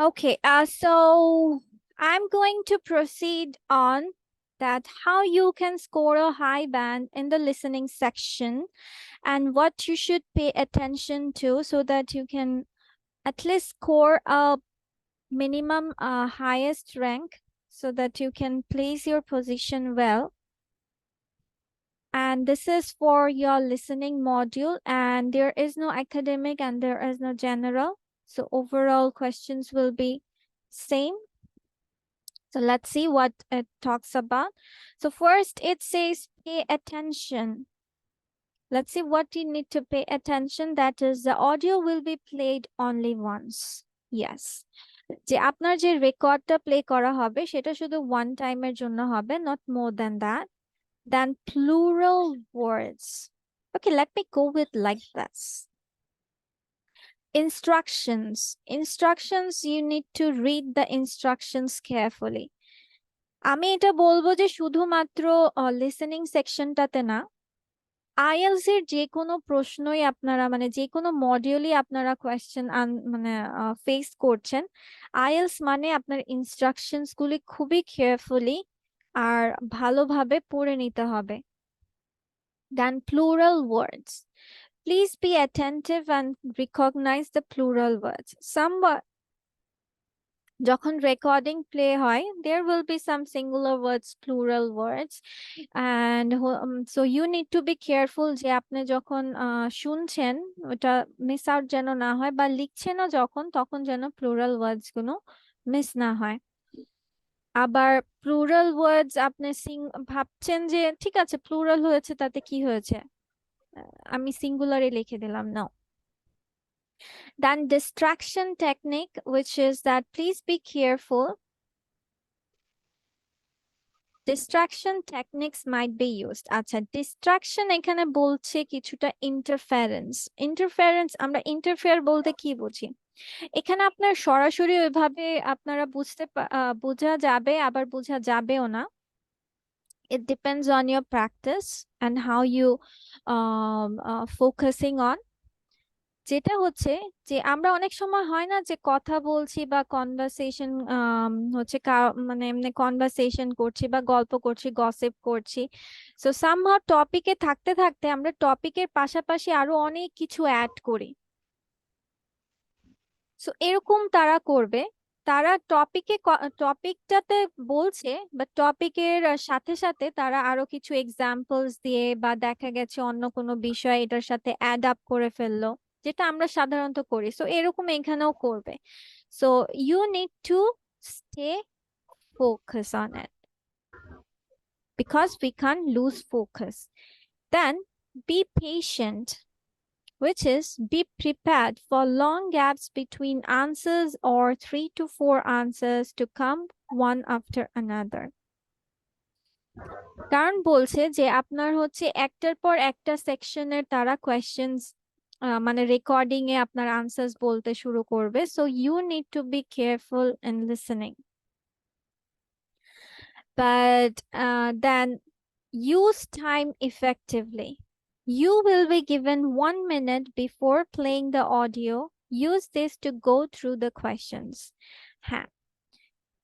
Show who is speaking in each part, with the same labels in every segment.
Speaker 1: Okay, so I'm going to proceed on that how you can score a high band in the listening section and what you should pay attention to so that you can at least score a minimum highest rank so that you can place your position well. And this is for your listening module, and there is no academic and there is no general. So overall questions will be same. So let's see what it talks about. So first it says pay attention. Let's see what you need to pay attention. That is, the audio will be played only once. Yes. যে আপনার যে রেকর্ডটা play করা হবে সেটা শুধু one টাইমের জন্য হবে, not more than that. Then plural words. Okay, let me go with like this. Instructions, you need to read the instructions carefully. আমি এটা বলবো যে শুধুমাত্র লিসেনিং সেকশনটাতে না, আইএলস এর যে কোনো প্রশ্নই আপনারা মানে যে কোনো মডিউলই আপনারা কোয়েশ্চেন মানে ফেস করছেন, আইএলস মানে আপনার ইনস্ট্রাকশনস গুলি খুবই কেয়ারফুলি আর ভালোভাবে পড়ে নিতে হবে। Then plural words. Please be attentive and recognize the plural words. যখন রেকর্ডিং প্লে হয়, there will be some singular words, plural words, and so you need to be careful যে আপনি যখন শুনছেন ওটা মিস আউট যেন না হয়, বা লিখছেনও যখন তখন যেন প্লুরাল ওয়ার্ডস গুলো মিস না হয়। আবার প্লুরাল ওয়ার্ডস আপনি ভাবছেন যে ঠিক আছে প্লুরাল হয়েছে তাতে কি হয়েছে, আমি সিঙ্গুলারে লিখে দিলাম, না। Then distraction technique, which is that please be careful. Distraction techniques might be used. আচ্ছা, distraction এখানে বলছে কিছুটা interference আমরা interfere বলতে কি বুঝি? এখানে আপনার সরাসরি ওইভাবে আপনারা বোঝা যাবে আবার বোঝা যাবেও না। It depends on your practice and how you focusing on. যেটা হচ্ছে যে আমরা অনেক সময় হয় না যে কথা বলছি বা কনভারসেশন হচ্ছে মানে এমনি কনভারসেশন করছি বা গল্প করছি, গসিপ করছি, সো সামহাউ টপিকে থাকতে থাকতে আমরা টপিকের পাশাপাশি আরো অনেক কিছু অ্যাড করি। সো এরকম তারা করবে, তারা টপিকটাতে বলছে বা টপিকের সাথে সাথে তারা আরো কিছু এক্সাম্পলস দিয়ে বা দেখা গেছে অন্য কোনো বিষয় এটার সাথে অ্যাড আপ করে ফেললো, যেটা আমরা সাধারণত করি। সো এরকম এখানেও করবে। So you need to stay focus on it because we can lose focus. Then be patient, which is be prepared for long gaps between answers or 3 to 4 answers to come one after another. কারণ বলছে যে আপনার হচ্ছে একটার পর একটা সেকশনের তারা কোয়েশ্চেন্স মানে রেকর্ডিং এ আপনার আনসার্স বলতে শুরু করবে, so you need to be careful in listening. But then use time effectively. You will be given 1 minute before playing the audio. Use this to go through the questions. হ্যাঁ,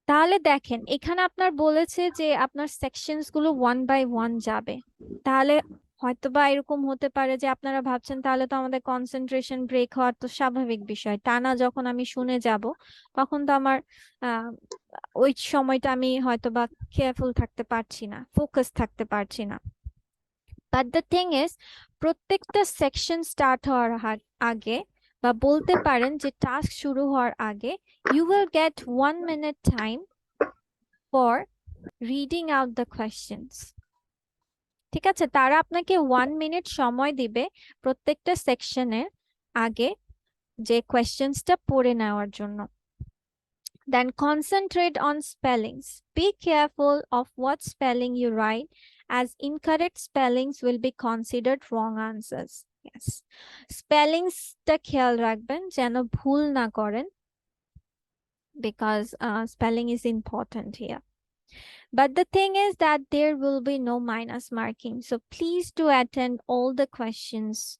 Speaker 1: তাহলে দেখেন এখানে আপনার বলেছে যে আপনার সেকশনস গুলো 1 by 1 যাবে। তাহলে হয়তোবা এরকম হতে পারে যে আপনারা ভাবছেন তাহলে তো আমাদের কনসেন্ট্রেশন ব্রেক হওয়ার তো স্বাভাবিক বিষয়, টানা যখন আমি শুনে যাব তখন তো আমার ওই সময়টা আমি হয়তোবা কেয়ারফুল থাকতে পারছি না, ফোকাস থাকতে পারছি না। বাট দ্য থিং ইজ, প্রত্যেকটা সেকশন স্টার্ট হওয়ার আগে বা বলতে পারেন যে টাস্ক শুরু হওয়ার আগে you will get 1 minute time for reading out the questions. ঠিক আছে, তারা আপনাকে 1 মিনিট সময় দিবে প্রত্যেকটা সেকশনের আগে যে কোয়েশ্চেন্সটা পড়ে নেওয়ার জন্য। Then concentrate on spellings. Be careful of what spelling you write, as incorrect spellings will be considered wrong answers. Yes, spellings টা খেয়াল রাখবেন যেন ভুল না করেন, because spelling is important here. But the thing is that there will be no minus marking, so please do attend all the questions